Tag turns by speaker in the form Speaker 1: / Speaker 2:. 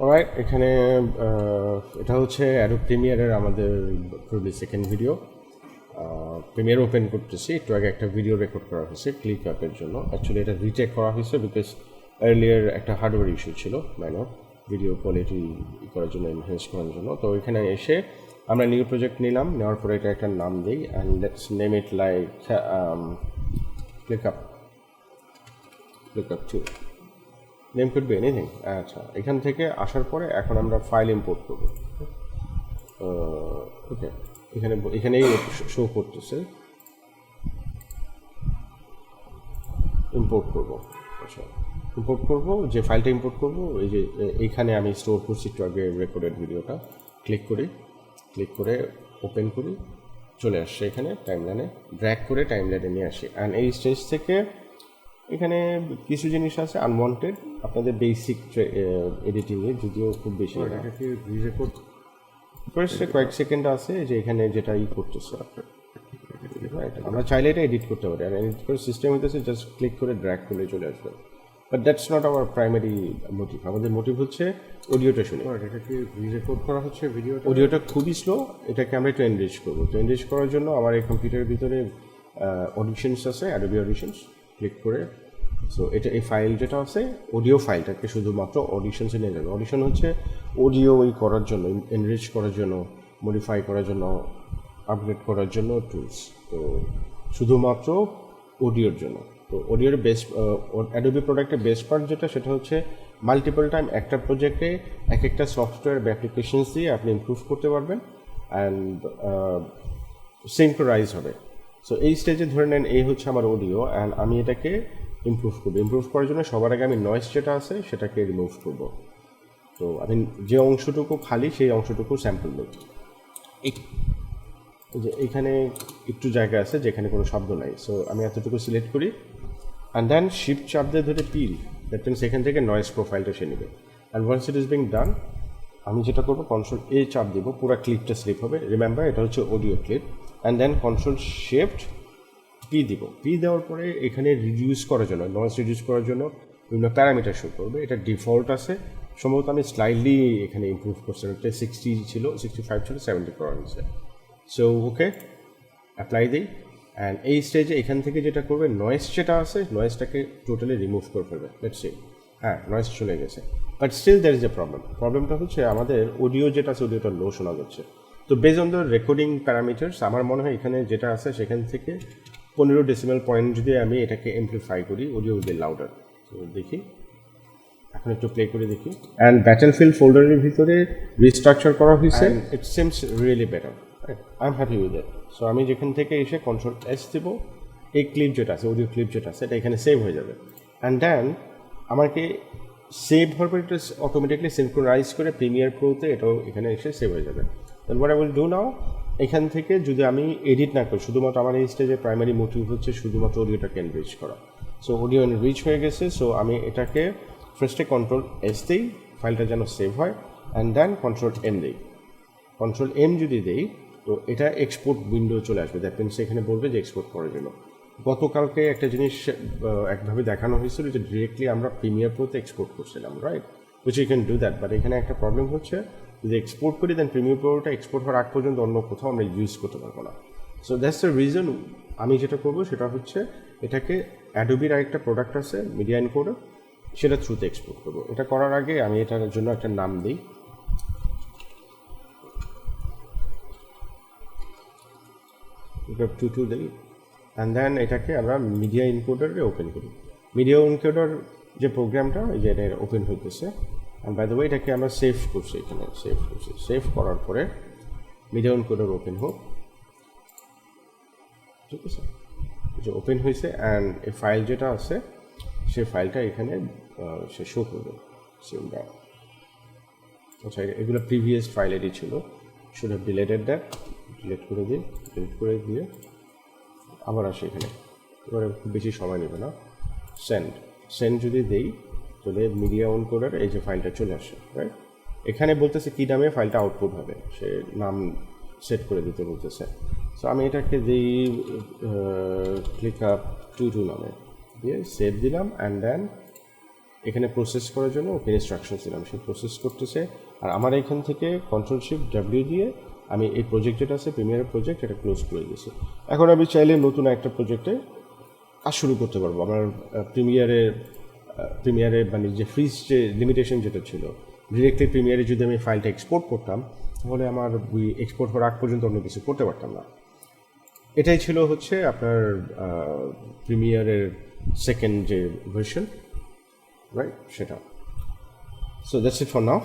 Speaker 1: Alright, এখানে এটা হচ্ছে অ্যাডোব প্রিমিয়ারের আমাদের probably second video. Premier open করতেছি। একটু আগে একটা ভিডিও রেকর্ড করা হয়েছে ক্লিক অ্যাপের জন্য। অ্যাকচুয়ালি এটা রিটেক করা হয়েছে বিকজ আর্লিয়ার একটা হার্ডওয়্যার ইস্যু ছিল মাইনর ভিডিও কোয়ালিটি করার জন্য, এনহ্যান্স করার জন্য। তো এখানে এসে আমরা নিউ প্রজেক্ট নিলাম, নেওয়ার পরে এটা একটা নাম দিই and let's name it like click up 2। Name could be anything. আচ্ছা, এখান থেকে আসার পরে এখন আমরা ফাইল ইম্পোর্ট করব। ওকে, এখানেই শো করতেছে ইম্পোর্ট করব। আচ্ছা, ইম্পোর্ট করব, যে ফাইলটা ইম্পোর্ট করব এই যে এইখানে আমি স্টোর করছি একটু আগে রেকর্ডেড ভিডিওটা। ক্লিক করে ওপেন করি, চলে আসছে এখানে টাইমলাইনে। ড্র্যাগ করে টাইমলাইনে নিয়ে আসি অ্যান্ড এই স্টেজ থেকে এখানে কিছু জিনিস আছে আনওয়ান্টেড আপনাদের বেসিক এডিটিংয়ে, যদিও খুব বেশি এটাকে রিরেকর্ড ফার্স্টে কয়েক সেকেন্ড আছে যে এখানে যেটা করতেছে আপনার। আমরা চাইলে এটা এডিট করতে পারি, আর এডিট করে সিস্টেম হইতেছে জাস্ট ক্লিক করে ড্র্যাগ করলে চলে আসবে। But that's not our primary motive. আমাদের মোটিভ হচ্ছে অডিওটা শুনে। এটাকে রিরেকর্ড করা হচ্ছে অডিওটা খুবই স্লো, এটাকে আমরা একটু এনরিচ করবো। তো এনরিচ করার জন্য আমার এই কম্পিউটারের ভিতরে অডিশনস আছে, অ্যাডোবি অডিশনস। ক্লিক করে সো এটা এই ফাইল যেটা আছে অডিও ফাইলটাকে শুধুমাত্র অডিশনসে নিয়ে যাবে। অডিশন হচ্ছে অডিও করার জন্য, এনরিচ করার জন্য, মডিফাই করার জন্য, আপগ্রেড করার জন্য টুলস। তো শুধুমাত্র অডিওর জন্য। তো অডিওর বেস্ট অ্যাডোবি প্রোডাক্টের বেস্ট পার্ট যেটা, সেটা হচ্ছে মাল্টিপল টাইম একটা প্রজেক্টে এক একটা সফটওয়্যার বা অ্যাপ্লিকেশনস দিয়ে আপনি ইমপ্রুভ করতে পারবেন অ্যান্ড সিনক্রোনাইজ হবে। সো এই স্টেজে ধরে নেন এই হচ্ছে আমার অডিও অ্যান্ড আমি এটাকে ইমপ্রুভ করবো। ইমপ্রুভ করার জন্য সবার আগে আমি নয়েজ যেটা আছে সেটাকে রিমুভ করব। তো আমি যে অংশটুকু খালি সেই অংশটুকু স্যাম্পল নেব। যে এইখানে একটু জায়গা আছে যেখানে কোনো শব্দ নাই, সো আমি এতটুকু সিলেক্ট করি অ্যান্ড দেন শিফট চাপ দিয়ে ধরে পিল, দ্যাট মিনস এখান থেকে নয়েজ প্রোফাইলটা সে নেবে। And once it is being done, আমি যেটা করবো কন্ট্রোল এ চাপ দিব, পুরো ক্লিপটা স্লিপ হবে। রিমেম্বার এটা হচ্ছে audio clip. And then control shift P দিব। পি দেওয়ার পরে এখানে রিডিউস করার জন্য, নয়েজ রিডিউস করার জন্য বিভিন্ন প্যারামিটার শো করবে। এটা ডিফল্ট আছে, সম্ভবত আমি স্লাইডলি এখানে ইমপ্রুভ করছি। এটা 60 ছিল, 65 ছিল, 70 করা হয়েছে। সো ওকে, অ্যাপ্লাই দিই অ্যান্ড এই স্টেজে এখান থেকে যেটা করবে নয়েজ যেটা আছে নয়েজটাকে টোটালি রিমুভ করে ফেলবে। লেটস সি, হ্যাঁ নয়েজ চলে গেছে। But still there is a প্রবলেমটা হচ্ছে আমাদের অডিও যেটা আছে অডিওটা লো শোনা যাচ্ছে। তো base on the recording parameters আমার মনে হয় এখানে যেটা আছে সেখান থেকে 15 ডেসিমেল পয়েন্ট যদি আমি এটাকে এমপ্লিফাই করি, অডিও উইল বি লাউডার। তো দেখি, এখন একটু প্লে করে দেখি। অ্যান্ড ব্যাটেলফিল্ড ফোল্ডারের ভিতরে রিস্ট্রাকচার করা হয়েছে, it seems really better. I am happy with that. So আমি যেখান থেকে এসে কন্ট্রোল এস দেবো, এই ক্লিপ যেটা আছে অডিও ক্লিপ যেটা আছে এটা এখানে সেভ হয়ে যাবে। অ্যান্ড দেন আমাকে সেভ হওয়ার পর এটা অটোমেটিকলি সিনক্রোনাইজ করে প্রিমিয়ার প্রোতে এটাও এখানে এসে সেভ হয়ে যাবে। Then what I will do now, এখান থেকে যদি আমি এডিট না করি, শুধুমাত্র আমার এই স্টেজে প্রাইমারি মোটিভ হচ্ছে শুধুমাত্র অডিওটাকে এনরিচ করা। সো অডিও এনরিচ হয়ে গেছে। সো আমি এটাকে ফার্স্টে কন্ট্রোল এস দিই, ফাইলটা যেন সেভ হয়, অ্যান্ড দেন কন্ট্রোল এম দিই। কন্ট্রোল এম যদি দেই তো এটা এক্সপোর্ট উইন্ডো চলে আসবে। দ্যাট মিনস এখানে বলবে যে এক্সপোর্ট করার জন্য। গতকালকে একটা জিনিস একভাবে দেখানো হয়েছিল যে ডিরেক্টলি আমরা প্রিমিয়ার প্রোতে এক্সপোর্ট করছিলাম, right, which you can do that. But এখানে একটা প্রবলেম হচ্ছে যদি এক্সপোর্ট করি দেন প্রিমিয়ার প্রোটা এক্সপোর্ট হওয়ার আগ পর্যন্ত অন্য কোথাও আমরা ইউজ করতে পারবো না। সো দ্যাটস দ্য রিজন আমি যেটা করবো সেটা হচ্ছে এটাকে অ্যাডোবির আরেকটা প্রোডাক্ট আছে মিডিয়া এনকোডার, সেটা থ্রুতে এক্সপোর্ট করবো। এটা করার আগে আমি এটার জন্য একটা নাম দিই, টু দিই অ্যান্ড দেন এটাকে আমরা মিডিয়া এনকোডারে ওপেন করি। মিডিয়া এনকোডার যে প্রোগ্রামটা এই যে এটা ওপেন হইতেছে। অ্যান্ড বাই দ্য ওয়ে এটাকে আমরা সেভ করছি, এখানে সেভ করছি। সেভ করার পরে মিডিয়া এনকোডার ওপেন হোক, ঠিক আছে, যে ওপেন হয়েছে। অ্যান্ড এই ফাইল যেটা আছে সেই ফাইলটা এখানে সে শো করবে। আচ্ছা, এগুলো প্রিভিয়াস ফাইলেরই ছিল, should have deleted that. Delete করে দিই, ডিলেট করে দিয়ে আবার আসে এখানে। এবারে খুব বেশি সময় নেবে না। সেন্ড যদি দেই তাহলে মিডিয়া অন করার এই যে ফাইলটা চলে আসে, রাইট। এখানে বলতেছে কী নামে ফাইলটা আউটপুট হবে, সে নাম সেট করে দিতে বলতেছে। সো আমি এটাকে দিই ক্লিক আপ 22 নামে দিয়ে সেভ দিলাম অ্যান্ড দেন এখানে প্রসেস করার জন্য ওকে ইনস্ট্রাকশন দিলাম, সে প্রসেস করতেছে। আর আমার এখান থেকে Ctrl+Shift+W দিয়ে আমি এই প্রজেক্ট যেটা আছে প্রিমিয়ারের প্রজেক্ট এটা ক্লোজ করে দিয়েছি। এখন আমি চাইলে নতুন একটা প্রজেক্টে কাজ শুরু করতে পারবো। আমার প্রিমিয়ারে মানে যে ফ্রিজ যে লিমিটেশন যেটা ছিল, ডিরেক্টলি প্রিমিয়ারে যদি আমি ফাইলটা এক্সপোর্ট করতাম তাহলে আমার ওই এক্সপোর্ট হওয়ার আগ পর্যন্ত অন্য কিছু করতে পারতাম না। এটাই ছিল হচ্ছে আপনার প্রিমিয়ারের সেকেন্ড যে ভার্সন, রাইট, সেটা। So that's it for now.